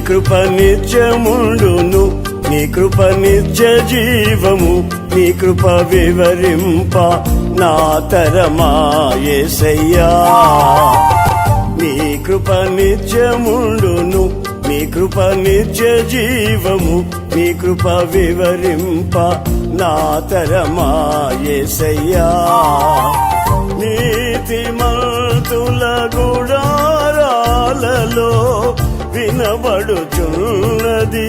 కృప నిత్యముండును, నీ కృప నిత్య జీవము, నీ కృప వివరింప నా తరమా యేసయ్యా. నీ కృప నిత్యముండును, నీ కృప నిత్య జీవము, నీ కృప వివరింప నా తరమా యేసయ్యా. నీతిమంతుల గుడారాలలో వినబడుచున్నది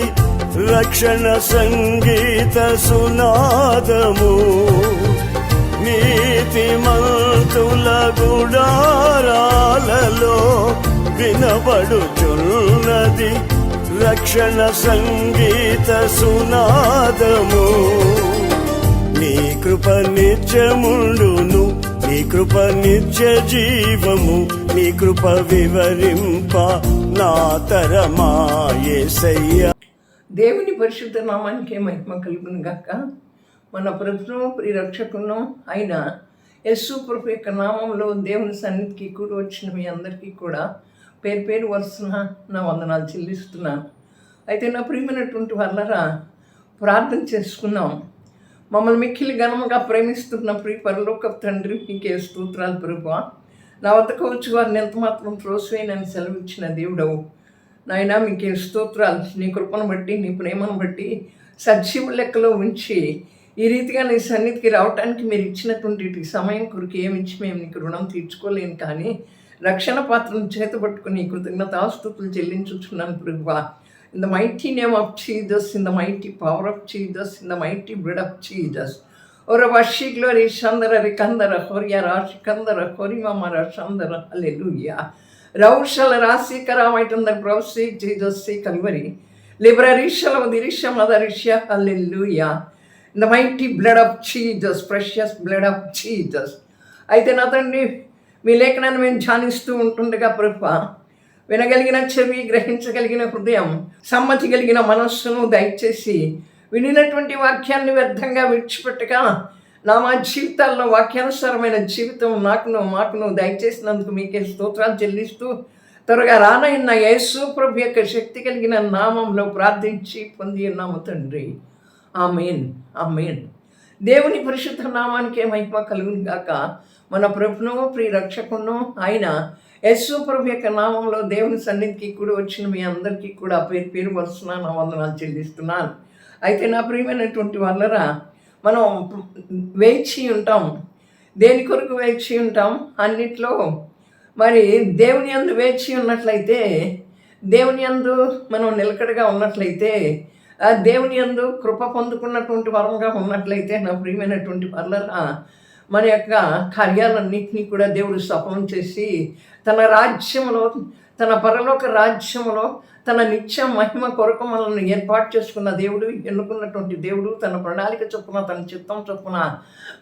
రక్షణ సంగీత సునాదము. నీతిమంతుల గుడారాలలో వినబడుచున్నది రక్షణ సంగీత సునాదము. నీ కృప నిత్యముండును, నీ కృప నిత్య జీవము, నీ కృప వివరింప నా తరమా యేసయ్యా. దేవుని పరిశుద్ధ నామానికి మహిమ కలుగును గాక. మన ప్రభువును ప్రియరక్షకును అయిన యేసు ప్రభు యొక్క నామంలో దేవుని సన్నిధికి కూడి వచ్చిన మీ అందరికీ కూడా పేరు పేరు వరుసన నా వందనాలు చెల్లిస్తున్నాను. అయితే నా ప్రియమైనటువంటి వాళ్ళరా, ప్రార్థన చేసుకున్నాం. మమ్మల్ని మిక్కిలి ఘనముగా ప్రేమిస్తున్న ప్రియ పరలోక తండ్రి, మీకే స్తోత్రాలు ప్రభువా. నా వద్దకు వచ్చి వారిని ఎంత మాత్రం త్రోసివేయనని సెలవిచ్చిన దేవుడవు నాయనా, మీకే స్తోత్రాలు. నీ కృపను బట్టి, నీ ప్రేమను బట్టి సజీవ లెక్కలో ఉంచి ఈ రీతిగా నీ సన్నిధికి రావటానికి మీరు ఇచ్చినటువంటి సమయం కొరకు ఏమిచ్చి మేము నీకు రుణం తీర్చుకోలేను, కానీ రక్షణ పాత్రను చేతపట్టుకుని కృతజ్ఞతాస్తుతులు చెల్లించుచున్నాను ప్రభువా. In the mighty name of Jesus, in the mighty power of Jesus, in the mighty blood of Jesus. Ora vashi glory shandara rikandara horia rashikandara horimamara shandara, hallelujah. Raushal rasi karamaitandar prosi Jesus se Calvary. Liberation of the Risha Madarisha, hallelujah. In the mighty blood of Jesus, precious blood of Jesus. అయితే నాతండి మీ లేఖనాన్ని మేము ధ్యానిస్తూ ఉంటుండగా ప్రభువా, వినగలిగిన చెవి, గ్రహించగలిగిన హృదయం, సమ్మతి కలిగిన మనస్సును దయచేసి వినినటువంటి వాక్యాన్ని వ్యర్థంగా విడిచిపెట్టక నా మా జీవితాల్లో వాక్యానుసారమైన జీవితం మాకును దయచేసినందుకు మీకే స్తోత్రాలు చెల్లిస్తూ త్వరగా రానైన యేసు ప్రభు యొక్క శక్తి కలిగిన నామంలో ప్రార్థించి పొంది ఉన్నాము తండ్రి. ఆమేన్, ఆమేన్. దేవుని పరిశుద్ధ నామానికే మహిమ కలుగును గాక. మన ప్రభును ప్రియ రక్షకును ఆయన యేసు ప్రభు యొక్క నామంలో దేవుని సన్నిధికి కూడా వచ్చిన మీ అందరికీ కూడా పేరు పేరు వరుసన నా వందనాలు చెల్లిస్తున్నాను. అయితే నా ప్రియమైనటువంటి వాళ్ళరా, మనం వేచి ఉంటాం. దేని కొరకు వేచి ఉంటాం? అన్నిట్లో మరి దేవుని యందు వేచి ఉన్నట్లయితే, దేవుని యందు మనం నిలకడగా ఉన్నట్లయితే, దేవుని యందు కృప పొందుకున్నటువంటి వరంగా ఉన్నట్లయితే నా ప్రియమైనటువంటి వాళ్ళరా, మన యొక్క కార్యాలన్నింటినీ కూడా దేవుడు సఫలం చేసి తన రాజ్యంలో, తన పరలోక రాజ్యంలో తన నిత్య మహిమ కొరకు మనల్ని ఏర్పాటు చేసుకున్న దేవుడు, ఎన్నుకున్నటువంటి దేవుడు, తన ప్రణాళిక చొప్పున, తన చిత్తం చొప్పున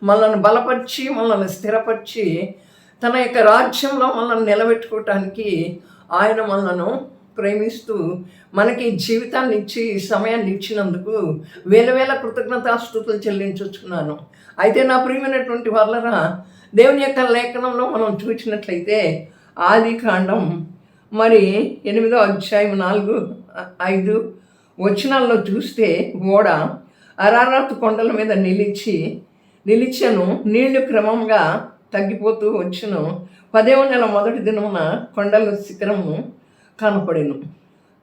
మనల్ని బలపరిచి, మనల్ని స్థిరపరిచి తన యొక్క రాజ్యంలో మనల్ని నిలబెట్టుకోవటానికి ఆయన మనలను ప్రేమిస్తూ మనకి జీవితాన్ని ఇచ్చి సమయాన్ని ఇచ్చినందుకు వేల వేల కృతజ్ఞతాస్తుతులు చెల్లించుచున్నాను. అయితే నా ప్రియమైనటువంటి వాళ్ళరా, దేవుని యొక్క లేఖనంలో మనం చూసినట్లయితే ఆది కాండం మరి 8వ అధ్యాయం 4-5 వచనాల్లో చూస్తే, ఓడ అరారాతు కొండల మీద నిలిచెను, నీళ్లు క్రమంగా తగ్గిపోతూ వచ్చును. 10వ నెల మొదటి దినమున కొండల శిఖరము కనపడెను.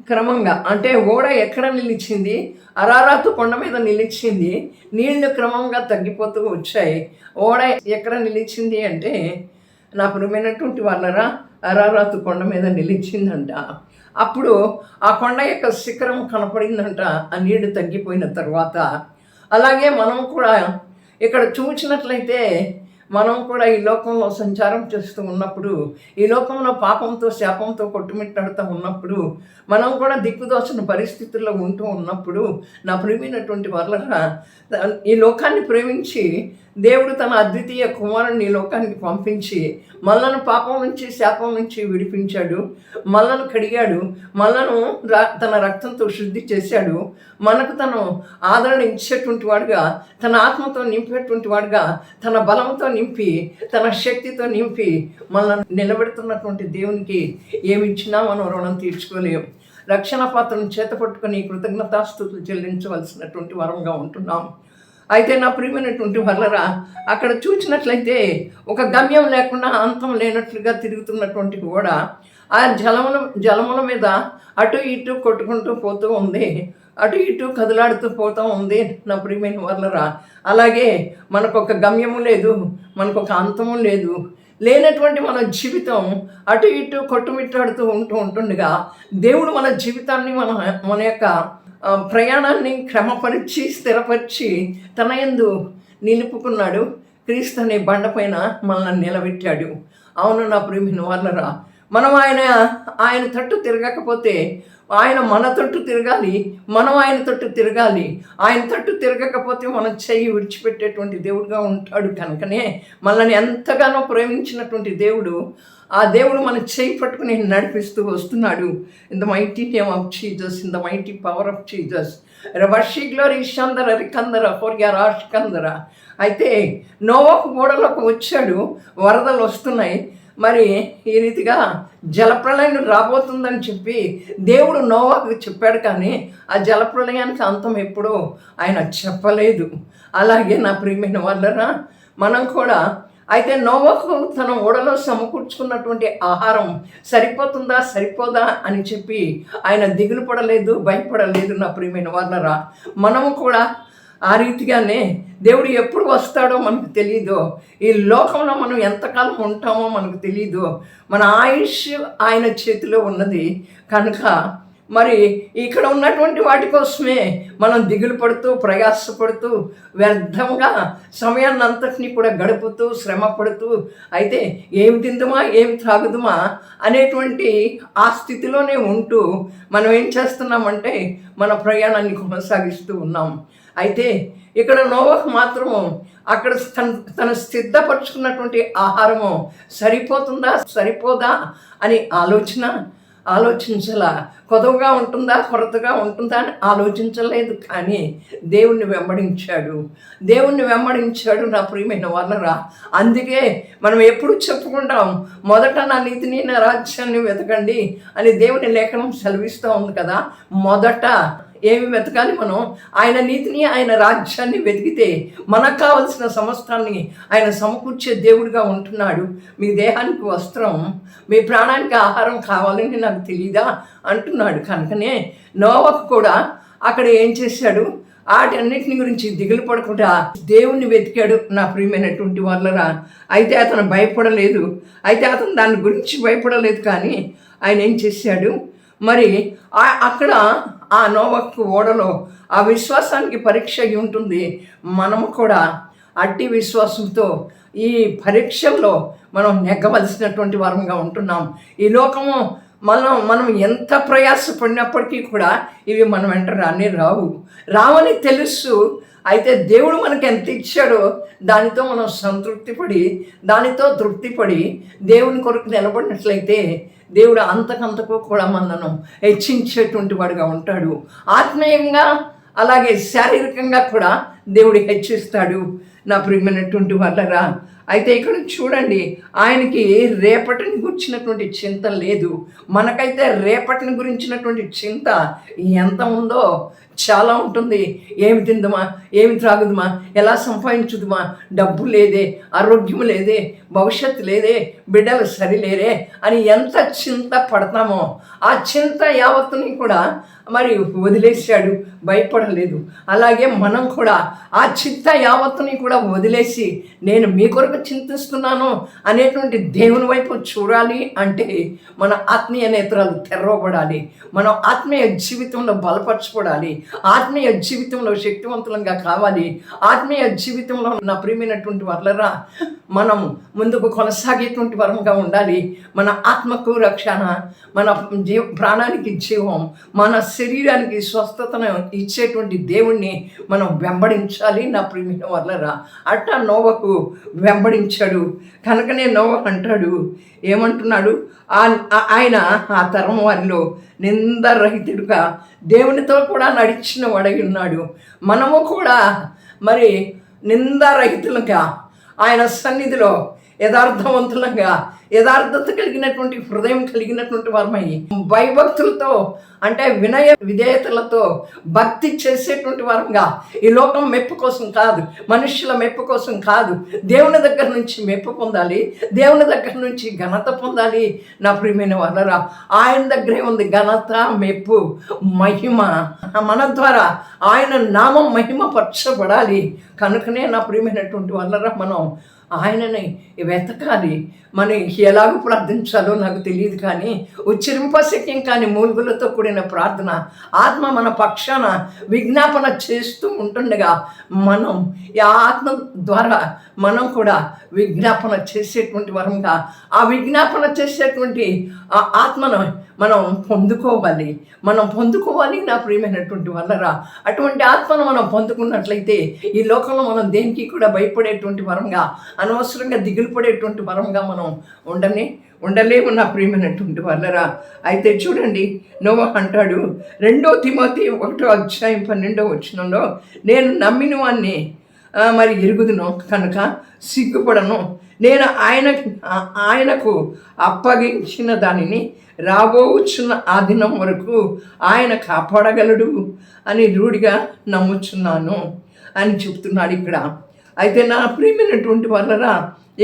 క్రమంగా అంటే ఓడ ఎక్కడ నిలిచింది? అరారాతు కొండ మీద నిలిచింది. నీళ్లు క్రమంగా తగ్గిపోతూ వచ్చాయి. ఓడ ఎక్కడ నిలిచింది అంటే, నా ప్రియమైనటువంటి వాళ్ళరా, అరారాతు కొండ మీద నిలిచిందంట. అప్పుడు ఆ కొండ యొక్క శిఖరం కనపడిందంట ఆ నీళ్లు తగ్గిపోయిన తర్వాత. అలాగే మనం కూడా ఇక్కడ చూసినట్లయితే, మనం కూడా ఈ లోకంలో సంచారం చేస్తూ ఉన్నప్పుడు, ఈ లోకంలో పాపంతో శాపంతో కొట్టుమిట్టాడుతూ ఉన్నప్పుడు, మనం కూడా దిక్కుదోచని పరిస్థితుల్లో ఉంటూ ఉన్నప్పుడు, నా ప్రియమైనటువంటి వాళ్ళరా, ఈ లోకాన్ని ప్రేమించి దేవుడు తన అద్వితీయ కుమారుని ఈ లోకానికి పంపించి మనలను పాపం నుంచి, శాపం నుంచి విడిపించాడు, మనలను కడిగాడు, మనలను తన రక్తంతో శుద్ధి చేశాడు, మనకు తను ఆదరణ ఇచ్చేటువంటి వాడుగా, తన ఆత్మతో నింపేటువంటి వాడుగా, తన బలంతో నింపి, తన శక్తితో నింపి మనల్ని నిలబెడుతున్నటువంటి దేవునికి ఏమి ఇచ్చినా మనం రుణం తీర్చుకోలేము. రక్షణ పాత్రను చేతపట్టుకుని కృతజ్ఞతాస్తుతులు చెల్లించవలసినటువంటి వరంగా ఉంటున్నాం. అయితే నా ప్రియమైనటువంటి వల్లరా, అక్కడ చూసినట్లయితే ఒక గమ్యం లేకుండా అంతం లేనట్లుగా తిరుగుతున్నటువంటి కూడా ఆ జలముల మీద అటు ఇటు కొట్టుకుంటూ పోతూ ఉంది, అటు ఇటు కదలాడుతూ పోతూ ఉంది నా ప్రియమైన వల్లరా. అలాగే మనకు ఒక గమ్యము లేదు, మనకు ఒక అంతము లేదు, లేనటువంటి మన జీవితం అటు ఇటు కొట్టుమిట్టాడుతూ ఉంటుండగా దేవుడు మన జీవితాన్ని మన యొక్క ప్రయాణాన్ని క్రమపరిచి స్థిరపరిచి తన యందు నిలుపుకున్నాడు. క్రీస్తు అనే బండపైన మనల్ని నిలబెట్టాడు. అవును నా ప్రియమైన వాళ్ళరా, మనం ఆయన తట్టు తిరగకపోతే ఆయన మన తట్టు తిరగాలి, మనం ఆయన తట్టు తిరగాలి. ఆయన తట్టు తిరగకపోతే మనం చెయ్యి విడిచిపెట్టేటువంటి దేవుడుగా ఉంటాడు. కనుకనే మనల్ని ఎంతగానో ప్రేమించినటువంటి దేవుడు, ఆ దేవుడు మన చేయి పట్టుకుని నడిపిస్తూ వస్తున్నాడు. In the mighty name of Jesus, in the mighty power of Jesus. రవర్షి గ్లోరీ షందర రికందర హోర్యా రాష్కందర. అయితే నోవాహు ఓడలోకి వచ్చాడు, వరదలు వస్తున్నాయి. మరి ఈ రీతిగా జలప్రళయం రాబోతుందని చెప్పి దేవుడు నోవాహుకు చెప్పాడు, కానీ ఆ జలప్రళయానికి అంతం ఎప్పుడో ఆయన చెప్పలేదు. అలాగే నా ప్రియమైన వాళ్ళరా, మనం కూడా అయితే నోవాహు తన ఓడలో సమకూర్చుకున్నటువంటి ఆహారం సరిపోదా అని చెప్పి ఆయన దిగులు పడలేదు, భయపడలేదు. నా ప్రియమైన వాళ్ళరా, మనము కూడా ఆ రీతిగానే దేవుడు ఎప్పుడు వస్తాడో మనకు తెలీదో, ఈ లోకంలో మనం ఎంతకాలం ఉంటామో మనకు తెలీదో, మన ఆయుష్ ఆయన చేతిలో ఉన్నది. కనుక మరి ఇక్కడ ఉన్నటువంటి వాటి కోసమే మనం దిగులు పడుతూ ప్రయాసపడుతూ వ్యర్థంగా సమయాన్ని అంతటినీ కూడా గడుపుతూ శ్రమ పడుతూ అయితే ఏమి తిందుమా ఏమి త్రాగుదుమా అనేటువంటి ఆ స్థితిలోనే ఉంటూ మనం ఏం చేస్తున్నామంటే మన ప్రయాణాన్ని కొనసాగిస్తూ ఉన్నాం. అయితే ఇక్కడ నోవాహు మాత్రము అక్కడ తను సిద్ధపరుచుకున్నటువంటి ఆహారము సరిపోదా అని ఆలోచించలా. కొదవగా ఉంటుందా కొరతగా ఉంటుందా అని ఆలోచించలేదు, కానీ దేవుణ్ణి వెంబడించాడు నా ప్రియమైన వాళ్ళరా. అందుకే మనం ఎప్పుడు చెప్పుకుంటాం, మొదట నా నీతిని నా రాజ్యాన్ని వెతకండి అని దేవుని లేఖనం సెలవిస్తూ ఉంది కదా. మొదట ఏమి వెతకాలి? మనం ఆయన నీతిని ఆయన రాజ్యాన్ని వెతికితే మనకు కావలసిన సమస్తాన్ని ఆయన సమకూర్చే దేవుడిగా ఉంటున్నాడు. మీ దేహానికి వస్త్రం, మీ ప్రాణానికి ఆహారం కావాలని నాకు తెలీదా అంటున్నాడు. కనుకనే నోవాహు కూడా అక్కడ ఏం చేశాడు? వాటన్నిటిని గురించి దిగులు పడకుండా దేవుణ్ణి వెతికాడు నా ప్రియమైనటువంటి వాళ్ళరా. అయితే అతను భయపడలేదు, దాని గురించి భయపడలేదు, కానీ ఆయన ఏం చేశాడు? మరి అక్కడ ఆ నోవాహు ఓడలో ఆ విశ్వాసానికి పరీక్ష అయి ఉంటుంది. మనము కూడా అట్టి విశ్వాసంతో ఈ పరీక్షల్లో మనం నెగ్గవలసినటువంటి వారంగా ఉంటున్నాం. ఈ లోకము మనం ఎంత ప్రయాసపడినప్పటికీ కూడా ఇవి మనం వెంట రావని తెలుసు. అయితే దేవుడు మనకి ఎంత ఇచ్చాడో దానితో మనం దానితో తృప్తిపడి దేవుని కొరకు నిలబడినట్లయితే దేవుడు అంతకంతకు కూడా మనను హెచ్చించేటువంటి వాడుగా ఉంటాడు. ఆత్మీయంగా అలాగే శారీరకంగా కూడా దేవుడు హెచ్చిస్తాడు నా ప్రియమైనటువంటి వాళ్ళరా. అయితే ఇక్కడ చూడండి, ఆయనకి రేపటిని గురించినటువంటి చింత లేదు. మనకైతే రేపటిని గురించినటువంటి చింత ఎంత ఉందో చాలా ఉంటుంది. ఏమి తిందుమా, ఏమి త్రాగుదుమా, ఎలా సంపాదించుదుమా, డబ్బు లేదే, ఆరోగ్యం లేదే, భవిష్యత్తు లేదే, బిడ్డలు సరిలేరే అని ఎంత చింత పడతామో ఆ చింత యావత్తుని కూడా మరి వదిలేశాడు, భయపడలేదు. అలాగే మనం కూడా ఆ చింత యావత్తుని కూడా వదిలేసి నేను మీ కొరకు చింతిస్తున్నాను అనేటువంటి దేవుని వైపు చూడాలి అంటే మన ఆత్మీయ నేత్రాలు తెరవబడాలి, మనం ఆత్మీయ జీవితంలో బలపరచబడాలి, ఆత్మీయ జీవితంలో శక్తివంతులంగా కావాలి. ఆత్మీయ జీవితంలో నా ప్రియమైనటువంటి వాళ్ళరా మనం ముందుకు కొనసాగేటువంటి వరంగా ఉండాలి. మన ఆత్మకు రక్షణ, మన ప్రాణానికి జీవం, మన శరీరానికి స్వస్థతను ఇచ్చేటువంటి దేవుణ్ణి మనం వెంబడించాలి నా ప్రియమైన వాళ్ళరా. అట్టా నోవాహు వెంబడించాడు. కనుకనే నోవాహు అంటాడు, ఏమంటున్నాడు? ఆయన ఆ తరం వారిలో నిందరహితుడుగా దేవునితో కూడా నడిచిన వాడై ఉన్నాడు. మనము కూడా మరి నిందారహితులుగా ఆయన సన్నిధిలో యథార్థవంతులంగా యథార్థత కలిగినటువంటి హృదయం కలిగినటువంటి వారమై భయభక్తులతో అంటే వినయ విధేయతలతో భక్తి చేసేటువంటి వారంగా ఈ లోకం మెప్పు కోసం కాదు, మనుష్యుల మెప్పు కోసం కాదు, దేవుని దగ్గర నుంచి మెప్పు పొందాలి, దేవుని దగ్గర నుంచి ఘనత పొందాలి. నా ప్రియమైన వాళ్ళరా, ఆయన దగ్గరే ఉంది ఘనత, మెప్పు, మహిమ. మన ద్వారా ఆయన నామం మహిమ పరచబడాలి. కనుకనే నా ప్రియమైనటువంటి వాళ్ళరా, మనం ఆయనని వెతకాలి. మనం ఎలాగో ప్రార్థించాలో నాకు తెలియదు, కానీ ఉచ్చరింపశక్యం కానీ మూలుగులతో కూడిన ప్రార్థన ఆత్మ మన పక్షాన విజ్ఞాపన చేస్తూ ఉంటుండగా మనం ఈ ఆత్మ ద్వారా మనం కూడా విజ్ఞాపన చేసేటువంటి వరంగా ఆ విజ్ఞాపన చేసేటువంటి ఆ ఆత్మను మనం పొందుకోవాలి. నా ప్రియమైనటువంటి వాళ్ళరా, అటువంటి ఆత్మను మనం పొందుకున్నట్లయితే ఈ లోకంలో మనం దేనికి కూడా భయపడేటువంటి వరంగా, అనవసరంగా దిగులు పడేటువంటి వరంగా మనం ఉండలేము. నా ప్రియమైనటువంటి వాళ్ళరా, అయితే చూడండి, నోవహు అంటాడు 2 తిమోతి 1:12 నేను నమ్మిన వాణ్ణి మరి ఎరుగుదును కనుక సిగ్గుపడను, నేను ఆయనకు అప్పగించిన దానిని రాబోచున్న ఆ దినం వరకు ఆయన కాపాడగలడు అని రూఢిగా నమ్ముచున్నాను అని చెప్తున్నాడు ఇక్కడ. అయితే నా ప్రియమైనటువంటి వాళ్ళరా,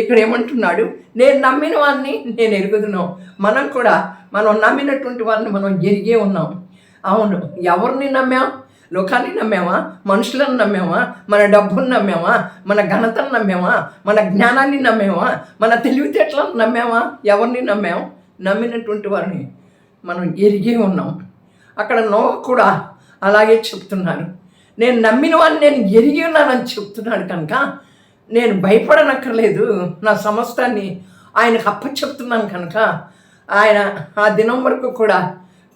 ఇక్కడ ఏమంటున్నాడు, నేను నమ్మిన వారిని నేను ఎరుగుదును. మనం నమ్మినటువంటి వారిని మనం ఎరిగే ఉన్నాం. అవును, ఎవరిని నమ్మాం? లోకాన్ని నమ్మామా? మనుషులను నమ్మామా? మన డబ్బును నమ్మామా? మన ఘనతను నమ్మామా? మన జ్ఞానాన్ని నమ్మామా? మన తెలివితేటలను నమ్మామా? ఎవరిని నమ్మాం? నమ్మినటువంటి వారిని మనం ఎరిగే ఉన్నాం. అక్కడ నోవహు కూడా అలాగే చెప్తున్నారు. నేను నమ్మిన వాడిని నేను ఎరిగి ఉన్నానని చెప్తున్నాడు. కనుక నేను భయపడనక్కర్లేదు, నా సమస్తాన్ని ఆయనకు అప్పచెప్తున్నాను. కనుక ఆయన ఆ దినం వరకు కూడా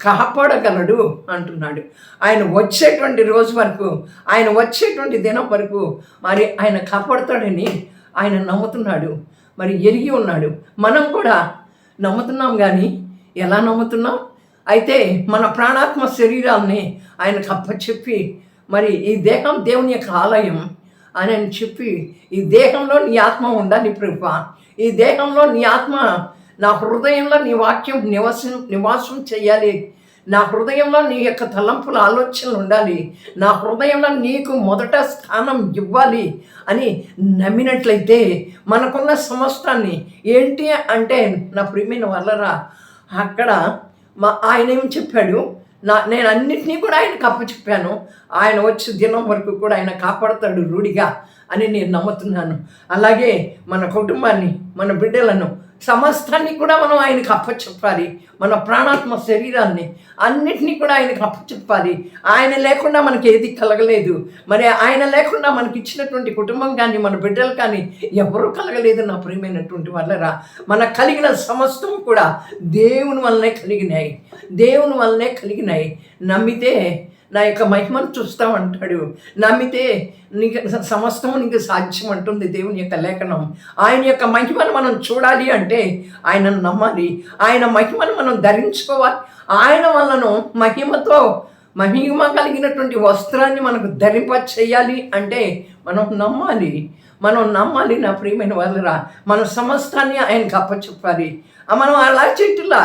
కాపాడగలడు అంటున్నాడు. ఆయన వచ్చేటువంటి రోజు వరకు, ఆయన వచ్చేటువంటి దినం వరకు మరి ఆయన కాపాడుతాడని ఆయన నమ్ముతున్నాడు, మరి ఎరిగి ఉన్నాడు. మనం కూడా నమ్ముతున్నాం, కానీ ఎలా నమ్ముతున్నాం? అయితే మన ప్రాణాత్మ శరీరాల్ని ఆయనకు అప్పచెప్పి, మరి ఈ దేహం దేవుని యొక్క ఆలయం అని చెప్పి, ఈ దేహంలో నీ ఆత్మ ఉండాలి ప్రభువా, ఈ దేహంలో నీ ఆత్మ నా హృదయంలో నీ వాక్యం నివాసం చేయాలి, నా హృదయంలో నీ యొక్క తలంపుల ఆలోచనలు ఉండాలి, నా హృదయంలో నీకు మొదట స్థానం ఇవ్వాలి అని నమ్మినట్లయితే మనకున్న సమస్తాన్ని ఏంటి అంటే, నా ప్రియమైన వాళ్ళరా, అక్కడ ఆయన ఏం చెప్పాడు, నేను అన్నిటినీ కూడా ఆయనకు అప్పచెప్పాను, ఆయన వచ్చే దినం వరకు కూడా ఆయన కాపాడుతాడు రూఢిగా అని నేను నమ్ముతున్నాను. అలాగే మన కుటుంబాన్ని, మన బిడ్డలను, సమస్తాన్ని కూడా మనం ఆయనకు అప్పచెప్పాలి. మన ప్రాణాత్మ శరీరాన్ని అన్నిటినీ కూడా ఆయనకు అప్పచెప్పాలి. ఆయన లేకుండా మనకి ఏది కలగలేదు. మరి ఆయన లేకుండా మనకి ఇచ్చినటువంటి కుటుంబం కానీ, మన బిడ్డలు కానీ ఎవరూ కలగలేదు. నా ప్రియమైనటువంటి వాళ్ళరా, మనకు కలిగిన సమస్తం కూడా దేవుని వల్లనే కలిగినాయి. నమ్మితే నా యొక్క మహిమను చూస్తామంటాడు. నమ్మితే నీకు సమస్తము నీకు సాధ్యం అంటుంది దేవుని యొక్క లేఖనం. ఆయన యొక్క మహిమను మనం చూడాలి అంటే ఆయనను నమ్మాలి, ఆయన మహిమను మనం ధరించుకోవాలి. ఆయన వలన మహిమ కలిగినటువంటి వస్త్రాన్ని మనకు ధరింప చేయాలి అంటే మనం నమ్మాలి. నా ప్రియమైన వాళ్ళరా, మన సమస్తాన్ని ఆయనకు అప్పచెప్పాలి. మనం అలా చెట్టులా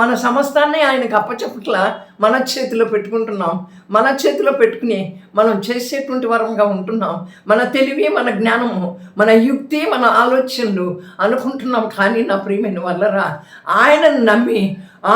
మన సమస్తాన్ని ఆయనకు అప్పచెప్పట్లా మన చేతిలో పెట్టుకుంటున్నాం. మన చేతిలో పెట్టుకుని మనం చేసేటువంటి వరంగా ఉంటున్నాం. మన తెలివి, మన జ్ఞానము, మన యుక్తి, మన ఆలోచనలు అనుకుంటున్నాం. కానీ నా ప్రియమైన వాళ్ళరా, ఆయనను నమ్మి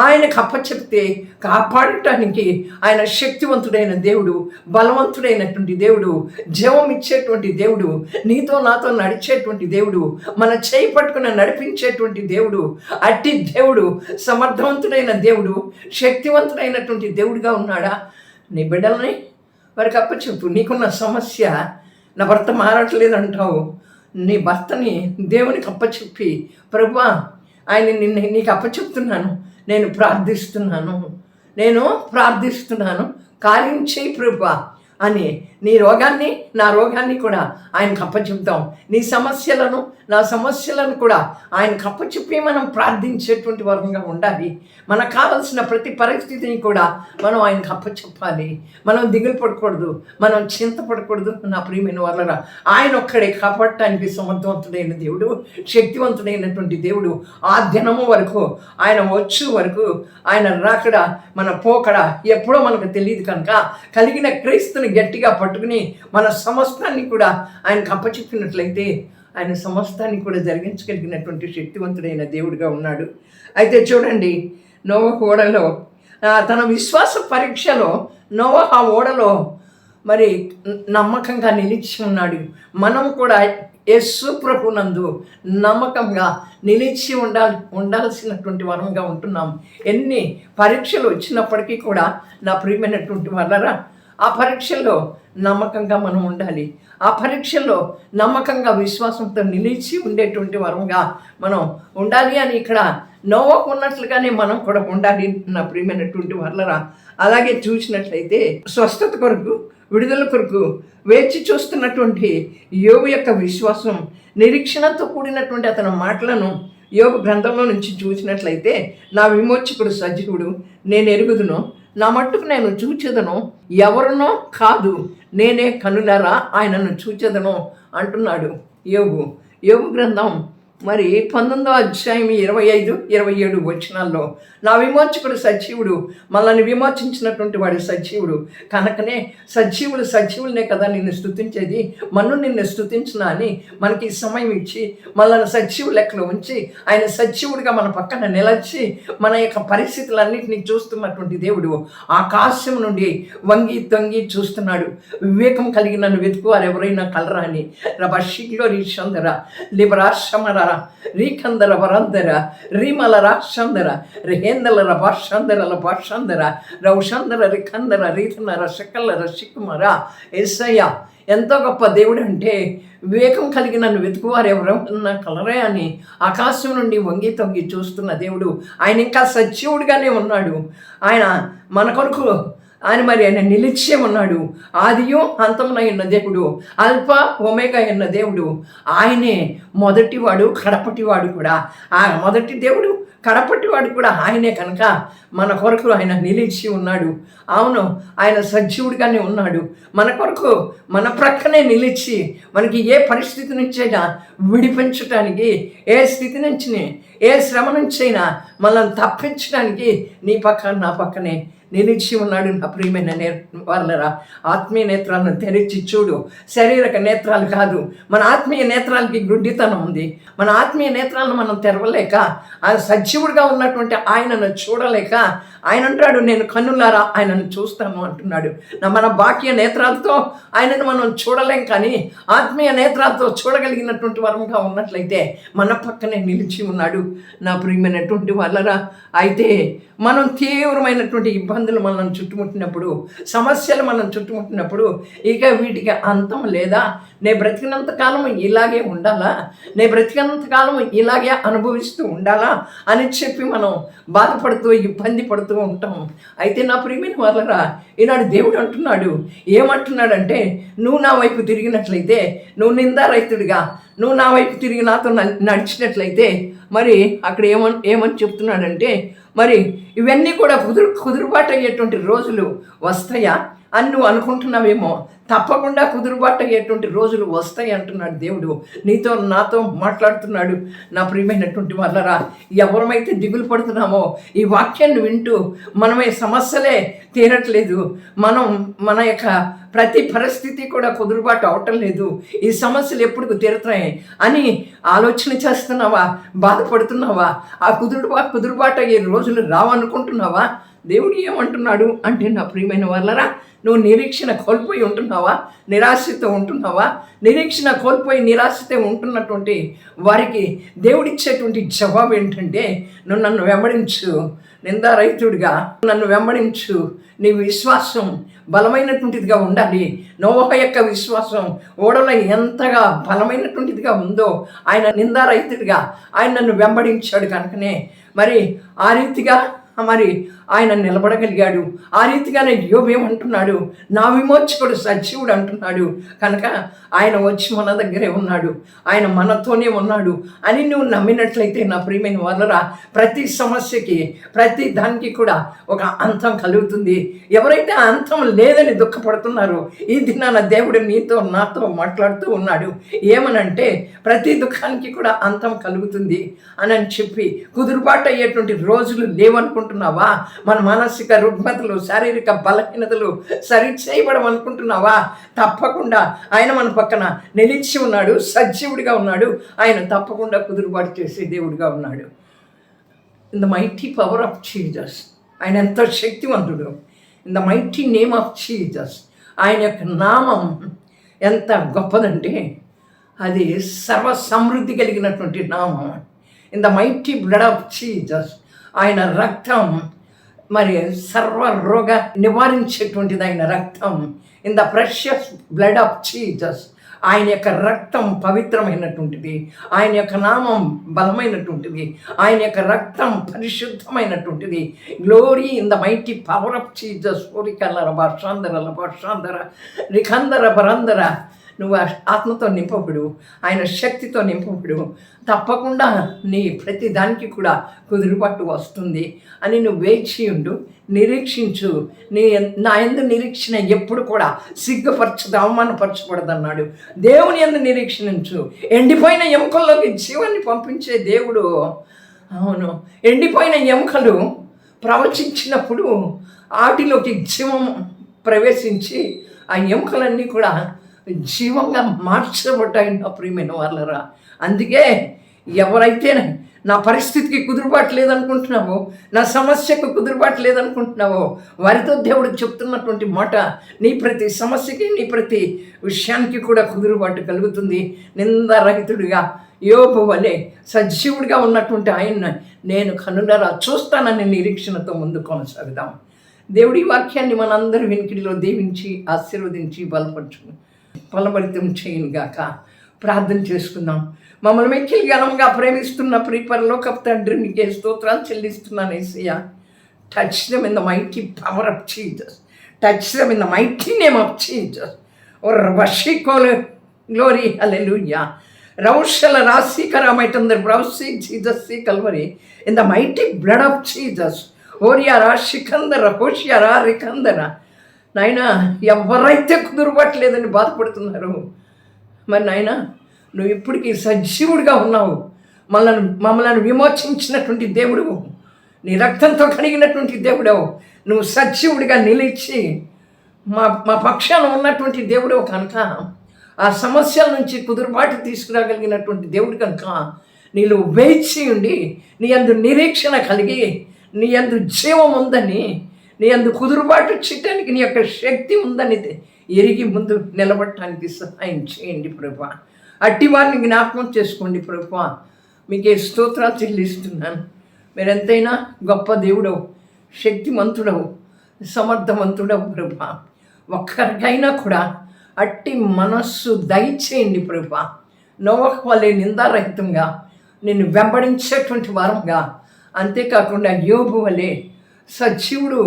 ఆయనకు అప్పచెప్తే కాపాడటానికి ఆయన శక్తివంతుడైన దేవుడు, బలవంతుడైనటువంటి దేవుడు, జీవం ఇచ్చేటువంటి దేవుడు, నీతో నాతో నడిచేటువంటి దేవుడు, మన చేయి పట్టుకుని నడిపించేటువంటి దేవుడు, అట్టి దేవుడు సమర్థవంతుడైన దేవుడు, శక్తివంతుడైనటువంటి దేవుడిగా ఉన్నాడా? నీ బిడ్డల్ని వారికి అప్పచెప్పు. నీకున్న సమస్య, నా భర్త మారట్లేదు అంటావు, నీ భర్తని దేవునికి అప్పచెప్పి, ప్రభువా ఆయన నీకు అప్పచెప్తున్నాను, నేను ప్రార్థిస్తున్నాను, కార్యం చేయి ప్రభువా అని నీ రోగాన్ని నా రోగాన్ని కూడా ఆయనకు అప్పచెప్తాం. నీ సమస్యలను నా సమస్యలను కూడా ఆయనకు అప్పచెప్పి మనం ప్రార్థించేటువంటి వరంగా ఉండాలి. మనకు కావలసిన ప్రతి పరిస్థితిని కూడా మనం ఆయనకు అప్పచెప్పాలి. మనం దిగులు పడకూడదు, మనం చింతపడకూడదు. నా ప్రియమైన వాళ్ళరా, ఆయన ఒక్కడే కాపాడటానికి సమర్థవంతుడైన దేవుడు, శక్తివంతుడైనటువంటి దేవుడు. ఆ దినము వరకు, ఆయన వచ్చు వరకు, ఆయన రాకడ మన పోకడ ఎప్పుడో మనకు తెలియదు కనుక కలిగిన క్రీస్తుని గట్టిగా పట్టుకుని మన సమస్తాన్ని కూడా ఆయనకు అప్పచెప్పినట్లయితే ఆయన సమస్తాన్ని కూడా జరిగించగలిగినటువంటి శక్తివంతుడైన దేవుడిగా ఉన్నాడు. అయితే చూడండి, నోవహు ఓడలో తన విశ్వాస పరీక్షలో నోవహు ఆ ఓడలో మరి నమ్మకంగా నిలిచి ఉన్నాడు. మనం కూడా యేసు ప్రభునందు నమ్మకంగా నిలిచి ఉండాల్సినటువంటి వరంగా ఉంటున్నాం. ఎన్ని పరీక్షలు వచ్చినప్పటికీ కూడా నా ప్రియమైనటువంటి వాళ్ళరా, ఆ పరీక్షల్లో నమ్మకంగా మనం ఉండాలి. ఆ పరీక్షల్లో నమ్మకంగా విశ్వాసంతో నిలిచి ఉండేటువంటి వరంగా మనం ఉండాలి అని ఇక్కడ నోవహు ఉన్నట్లుగానే మనం కూడా ఉండాలి నా ప్రియమైనటువంటి వాళ్ళరా. అలాగే చూసినట్లయితే స్వస్థత కొరకు, విడుదల కొరకు వేచి చూస్తున్నటువంటి యోబు యొక్క విశ్వాసం, నిరీక్షణతో కూడినటువంటి అతని మాటలను యోబు గ్రంథంలో నుంచి చూసినట్లయితే, నా విమోచకుడు సజీవుడు, నేను ఎరుగుదును, నా మట్టుకు నేను చూచెదను, ఎవరినో కాదు నేనే కనులారా ఆయనను చూచెదను అంటున్నాడు యోబు గ్రంథం మరి 19వ అధ్యాయం 25, 27 వచనాల్లో, నా విమోచకుడు సజీవుడు, మనల్ని విమోచించినటువంటి వాడు సజీవుడు కనుకనే సజీవులనే కదా నిన్ను స్తుతించేది, నిన్ను స్తుతించిన అని మనకి సమయం ఇచ్చి మనల్ని సజీవు లెక్కలో ఉంచి ఆయన సజీవుడిగా మన పక్కన నిలచి మన యొక్క పరిస్థితులన్నింటినీ చూస్తున్నటువంటి దేవుడు ఆకాశం నుండి వంగి తొంగి చూస్తున్నాడు. వివేకం కలిగి నన్ను వెతుకువారు ఎవరైనా కలరా అని. రబషిలో రీషందర లిబరాశమర రీకందర వరందర రీమల రాక్షందర రేందల భాషందర భాషందర రౌషందర రికందర రీతనర శకల రషికుమర యేసయ్య ఎంతో గొప్ప దేవుడు అంటే, వివేకం కలిగి నన్ను వెతుకువారు ఎవరన్నా కలరే అని ఆకాశం నుండి వంగి తొంగి చూస్తున్న దేవుడు. ఆయన ఇంకా సజీవుడిగానే ఉన్నాడు. ఆయన మన కొరకు ఆయన నిలిచే ఉన్నాడు. ఆదియు అంతమునై ఉన్న దేవుడు, అల్ఫా ఒమేగా ఉన్న దేవుడు. ఆయనే మొదటివాడు, కడపటివాడు కూడా. ఆ మొదటి దేవుడు, కడపటివాడు కూడా ఆయనే కనుక మన కొరకు ఆయన నిలిచి ఉన్నాడు. అవును, ఆయన సజీవుడిగానే ఉన్నాడు. మన కొరకు మన ప్రక్కనే నిలిచి మనకి ఏ పరిస్థితి నుంచైనా విడిపించడానికి, ఏ స్థితి నుంచి, ఏ శ్రమ నుంచైనా మనల్ని తప్పించడానికి నీ పక్కన నా పక్కనే నిలిచి ఉన్నాడు. నా ప్రియమైన వాళ్ళరా, ఆత్మీయ నేత్రాలను తెరిచి చూడు. శారీరక నేత్రాలు కాదు, మన ఆత్మీయ నేత్రాలకి గుడ్డితనం ఉంది. మన ఆత్మీయ నేత్రాలను మనం తెరవలేక, ఆయన సజీవుడిగా ఉన్నటువంటి ఆయనను చూడలేక ఆయన అంటాడు, నేను కన్నులారా ఆయనను చూస్తాను అంటున్నాడు. మన బాహ్య నేత్రాలతో ఆయనను మనం చూడలేం, కానీ ఆత్మీయ నేత్రాలతో చూడగలిగినటువంటి వరంగా ఉన్నట్లయితే మన పక్కనే నిలిచి ఉన్నాడు. నా ప్రియమైనటువంటి వాళ్ళరా, అయితే మనం తీవ్రమైనటువంటి ఇబ్బందులు మనం చుట్టుముట్టినప్పుడు, సమస్యలు మనం చుట్టుముట్టినప్పుడు, ఇక వీటికి అంతం లేదా, నేను బ్రతికినంత కాలం ఇలాగే ఉండాలా, నేను బ్రతికినంత కాలం ఇలాగే అనుభవిస్తూ ఉండాలా అని చెప్పి మనం బాధపడుతూ ఇబ్బంది పడుతూ ఉంటాం. అయితే నా ప్రియమైన వాళ్ళరా, ఈనాడు దేవుడు అంటున్నాడు, ఏమంటున్నాడంటే, నువ్వు నా వైపు తిరిగినట్లయితే, నువ్వు నిందారహితుడిగా నువ్వు నా వైపు తిరిగి నాతో నడిచినట్లయితే, మరి అక్కడ ఏమని చెప్తున్నాడంటే, మరి ఇవన్నీ కూడా కుదురుబాటు అయ్యేటువంటి రోజులు వస్తాయా అని నువ్వు అనుకుంటున్నావేమో. తప్పకుండా కుదురుబాటు అయ్యేటువంటి రోజులు వస్తాయి అంటున్నాడు దేవుడు. నీతో నాతో మాట్లాడుతున్నాడు. నా ప్రియమైనటువంటి వాళ్ళరా, ఎవరమైతే దిగులు పడుతున్నామో ఈ వాక్యాన్ని వింటూ మనమే సమస్యలే తీరట్లేదు, మన యొక్క ప్రతి పరిస్థితి కూడా కుదురుబాటు అవటం లేదు, ఈ సమస్యలు ఎప్పుడు తీరుతాయి అని ఆలోచన చేస్తున్నావా, బాధపడుతున్నావా, ఆ కుదురుబాటు అయ్యే రోజులు రావనుకుంటున్నావా? దేవుడు ఏమంటున్నాడు అంటే, నా ప్రియమైన వాళ్ళరా, నువ్వు నిరీక్షణ కోల్పోయి ఉంటున్నావా, నిరాశతో ఉంటున్నావా? నిరీక్షణ కోల్పోయి నిరాశతో ఉంటున్నటువంటి వారికి దేవుడిచ్చేటువంటి జవాబు ఏంటంటే, నువ్వు నన్ను వెంబడించు, నిందారహితుడిగా నన్ను వెంబడించు. నీ విశ్వాసం బలమైనటువంటిదిగా ఉండాలి. నోవహు యొక్క విశ్వాసం ఓడలో ఎంతగా బలమైనటువంటిదిగా ఉందో, ఆయన నిందారహితుడిగా ఆయన నన్ను వెంబడించాడు కనుకనే మరి ఆ రీతిగా మరి ఆయన నిలబడగలిగాడు. ఆ రీతిగానే యోబు ఏమంటున్నాడు, నా విమోచకుడు సజీవుడు అంటున్నాడు. కనుక ఆయన వచ్చి మన దగ్గరే ఉన్నాడు, ఆయన మనతోనే ఉన్నాడు అని నువ్వు నమ్మినట్లయితే నా ప్రియమైన వాళ్ళరా, ప్రతి సమస్యకి ప్రతి దానికి కూడా ఒక అంతం కలుగుతుంది. ఎవరైతే ఆ అంతం లేదని దుఃఖపడుతున్నారో ఈ దినాన దేవుడు నీతో నాతో మాట్లాడుతూ ఉన్నాడు. ఏమనంటే ప్రతి దుఃఖానికి కూడా అంతం కలుగుతుంది అని చెప్పి కుదురుబాటు అయ్యేటువంటి రోజులు లేవనుకుంటున్నావా? మన మానసిక రుగ్మతలు, శారీరక బలహీనతలు సరి చేయబడం అనుకుంటున్నావా? తప్పకుండా ఆయన మన పక్కన నిలిచి ఉన్నాడు, సజీవుడిగా ఉన్నాడు. ఆయన తప్పకుండా కుదురుబాటు చేసే దేవుడిగా ఉన్నాడు. In the mighty power of Jesus, ఆయన ఎంతో శక్తివంతుడు. In the mighty name of Jesus, ఆయన యొక్క నామం ఎంత గొప్పదంటే అది సర్వ సమృద్ధి కలిగినటువంటి నామం. In the mighty blood of Jesus, ఆయన రక్తం మరి సర్వ రోగ నివారించేటువంటిది ఆయన రక్తం. In the precious blood of Jesus, ఆయన యొక్క రక్తం పవిత్రమైనటువంటిది, ఆయన యొక్క నామం బలమైనటువంటిది, ఆయన యొక్క రక్తం పరిశుద్ధమైనటువంటిది. Glory in the mighty power of Jesus. ఓరికల్లర భాషాంధర రికందర బరందర. నువ్వు ఆత్మతో నింపబడు, ఆయన శక్తితో నింపబడు. తప్పకుండా నీ ప్రతి దానికి కూడా కుదురుబాటు వస్తుంది అని నువ్వు వేచి ఉండు, నిరీక్షించు. నా యందు నిరీక్షణ ఎప్పుడు కూడా సిగ్గుపరచదు, అవమానపరచకూడదన్నాడు. దేవుని యందు నిరీక్షించు. ఎండిపోయిన ఎముకల్లోకి జీవాన్ని పంపించే దేవుడు. అవును, ఎండిపోయిన ఎముకలు ప్రవచించినప్పుడు వాటిలోకి జీవం ప్రవేశించి ఆ ఎముకలన్నీ కూడా జీవంగా మార్చబడ్డాయి నా ప్రియమైన వాళ్ళరా. అందుకే ఎవరైతే నా పరిస్థితికి కుదురుబాటు లేదనుకుంటున్నావో, నా సమస్యకు కుదురుబాటు లేదనుకుంటున్నావో, వారితో దేవుడు చెప్తున్నటువంటి మాట, నీ ప్రతి సమస్యకి నీ ప్రతి విషయానికి కూడా కుదురుబాటు కలుగుతుంది. నిందారహితుడిగా యోబు వలె సజీవుడిగా ఉన్నటువంటి ఆయన్ని నేను కనులారా చూస్తానని నిరీక్షణతో ముందు కొనసాగుదాం. దేవుడి వాక్యాన్ని మనందరి వెనుకడిలో దీవించి ఆశీర్వదించి బలపరితం చేయను గాక. ప్రార్థన చేసుకుందాం. మమ్మల్ని మిక్కిలి ఘనంగా ప్రేమిస్తున్న పరలోకపు తండ్రి, నీకే స్తోత్రాలు చెల్లిస్తున్నాను యేసయ్యా. Touch them in the mighty power of Jesus, touch them in the mighty name of Jesus. ఓ వషికోల గ్లోరీ హల్లెలూయా. రౌషల రాశికరమైతుంది బ్రౌసి Jesus Calvary in the mighty blood of Jesus. ఓరియారా శిఖందర హోషియారా రికందర. నాయన, ఎవరైతే కుదురుపట్టలేదని బాధపడుతున్నారు, మరి నాయన నువ్వు ఇప్పటికీ సజీవుడిగా ఉన్నావు. మమ్మల్ని విమోచించినటువంటి దేవుడు, నీ రక్తంతో కడిగినటువంటి దేవుడు, నువ్వు సజీవుడిగా నిలిచి మా పక్షాన ఉన్నటువంటి దేవుడు కనుక, ఆ సమస్యల నుంచి కుదురుబాటు తీసుకురాగలిగినటువంటి దేవుడు కనుక నీళ్ళు వేచి ఉండి నీ యందు నిరీక్షణ కలిగి, నీ యందు జీవం ఉందని, నీ అందు కుదురుబాటు చేయటానికి నీ యొక్క శక్తి ఉందని ఎరిగి ముందు నిలబడటానికి సహాయం చేయండి ప్రభువా. అట్టి వారిని జ్ఞాపకం చేసుకోండి ప్రభువా. మీకే స్తోత్రాలు చెల్లిస్తున్నాను. మీరెంతైనా గొప్ప దేవుడవు, శక్తిమంతుడవు, సమర్థవంతుడవు ప్రభువా. ఒక్కరికైనా కూడా అట్టి మనస్సు దయచేయండి ప్రభువా. నోవహు వలె నిందారహితంగా నిన్ను వెంబడించేటువంటి వారంగా, అంతేకాకుండా యోబు వలె సజీవుడు,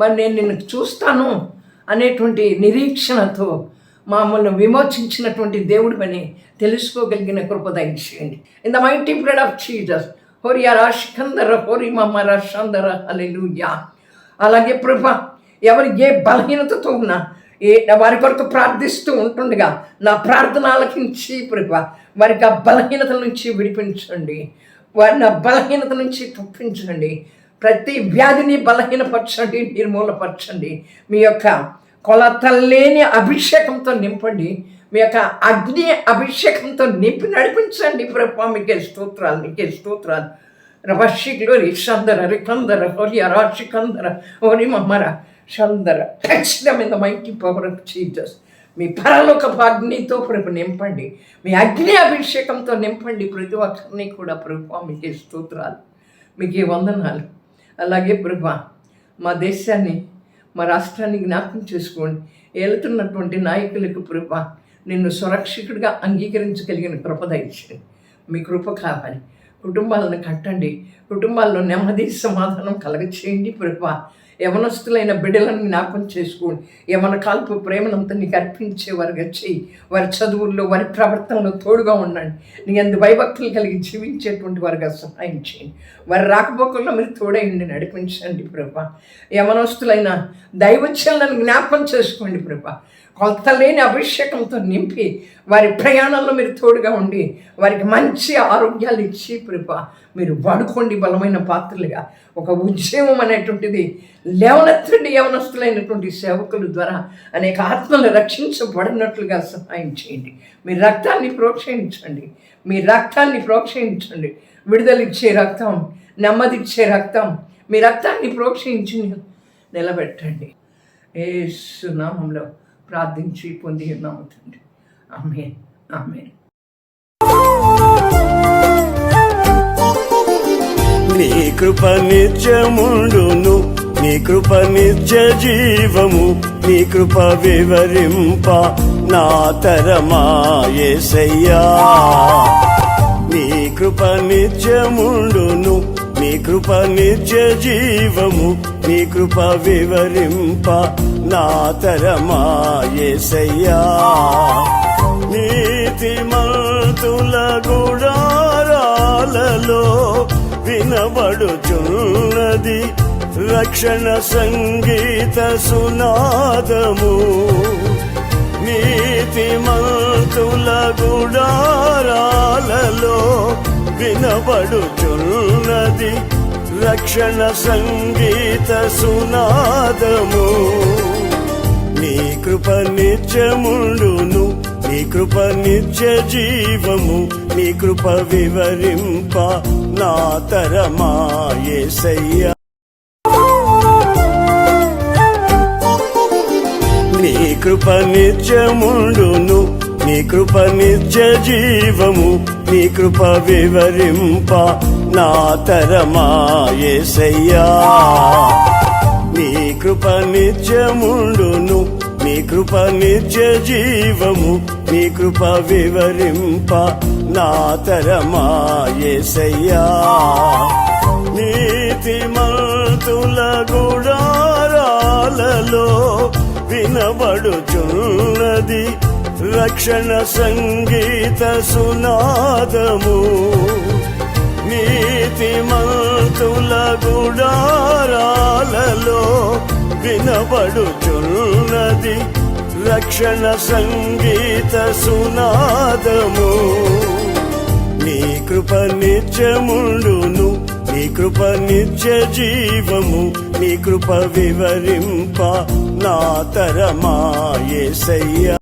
మరి నేను నిన్ను చూస్తాను అనేటువంటి నిరీక్షణతో మమ్మల్ని విమోచించినటువంటి దేవుడు అని తెలుసుకోగలిగిన కృప దయచేయండి. In the mighty blood of Jesus. హోరియా రాశికందర హోరి మమ్మ రాషందర హల్లెలూయా. అలాగే ప్రభా, ఎవరు ఏ బలహీనతతో ఉన్నా వారి కొరకు ప్రార్థిస్తూ ఉంటుండగా నా ప్రార్థన ఆలకించి ప్రభా వారికి ఆ బలహీనతల నుంచి విడిపించండి, వారిని ఆ బలహీనత నుంచి తప్పించండి. ప్రతి వ్యాధిని బలహీనపరచండి, నిర్మూలపరచండి. మీ యొక్క కొలతలేని అభిషేకంతో నింపండి, మీ యొక్క అగ్ని అభిషేకంతో నింపి నడిపించండి ప్రభా. మీకే స్తోత్రాలు, మీకే స్తోత్రాలు. రవశిలో రిషందర రికందర హోరి అరాశికందర హోరి మమ్మర చందర. ఖచ్చితమైన మైటీ పవర్ ఆఫ్ జీసస్. మీ పరలోకపు అగ్నితో ప్రభు నింపండి, మీ అగ్ని అభిషేకంతో నింపండి ప్రతి ఒక్కరిని కూడా ప్రభా. మీకే స్తోత్రాలు, మీకే వందనాలు. అలాగే ప్రభా, మా దేశాన్ని, మా రాష్ట్రాన్ని జ్ఞాపకం చేసుకోండి. ఏలుతున్నటువంటి నాయకులకు ప్రభా నిన్ను సురక్షితుడిగా అంగీకరించగలిగిన కృప దయచేయండి. మీ కృప కావాలి. కుటుంబాలను కట్టండి, కుటుంబాల్లో నెమ్మది సమాధానం కలగచేయండి ప్రభా. యవనస్తులైన బిడ్డలను జ్ఞాపకం చేసుకోండి. యవన కాల్పు ప్రేమనంతా నీకు అర్పించేవారుగా చెయ్యి. వారి చదువుల్లో, వారి ప్రవర్తనలో తోడుగా ఉండండి. నీ అందు భయభక్తులు కలిగి జీవించేటువంటి వారుగా సహాయం చేయండి. వారి రాకపోకల్లో మీరు తోడైండి, నడిపించండి ప్రభా. యవనస్తులైన దైవజనులను జ్ఞాపకం చేసుకోండి ప్రభా. కొలత లేని అభిషేకంతో నింపి వారి ప్రయాణంలో మీరు తోడుగా ఉండి వారికి మంచి ఆరోగ్యాలు ఇచ్చి ప్రభా మీరు వాడుకోండి. బలమైన పాత్రలుగా ఒక ఉద్యమం అనేటువంటిది లేవనెత్తండి. యవనస్తులైనటువంటి సేవకుల ద్వారా అనేక ఆత్మలు రక్షించబడినట్లుగా సహాయం చేయండి. మీ రక్తాన్ని ప్రోత్సహించండి, మీ రక్తాన్ని ప్రోత్సహించండి. విడుదలిచ్చే రక్తం, నెమ్మదిచ్చే రక్తం, మీ రక్తాన్ని ప్రోత్సహించి నిలబెట్టండి. యేసు నామములో ప్రార్థించి పొంది ఉన్నాము తండ్రి. ఆమేన్, ఆమేన్. నీ కృప నిత్యముండును, నీ కృప నిత్య జీవము, నీ కృప వివరింప నా తరమా యేసయ్యా. నీ కృప నిత్యముండును, నీ కృప నిత్య జీవము, నీ కృప వివరింప నా తరమా యేసయ్యా. నీతిమంతుల గుడారాలలో వినబడుచున్నది రక్షణ సంగీత సునాదము. నీతిమంతుల గుడారాలలో వినబడుచున్నది రక్షణ సంగీత సునాదము. నీ కృప నిత్యముండును, నీ కృప నిత్య జీవము, నీ కృప వివరింప నా తరమా యేసయ్యా. నీ కృప నిత్యముండును, నీ కృప నిత్య జీవము, నీ కృప వివరింప నా తరమా యేసయ్యా. నీ కృప నిత్యముండును, నీ కృప నిత్య జీవము, నీ కృప వివరింప నా తరమా యేసయ్యా. నీతిమంతుల గుడారాలలో వినబడుచున్నది రక్షణ సంగీత సునాదము. నీతిమంతుల గుడారాలలో వినబడుచున్నది రక్షణ సంగీత సునాదము. నీ కృప నిత్యముండును, నీ కృప నిత్య జీవము, నీ కృప వివరింప నా తరమా యేసయ్యా.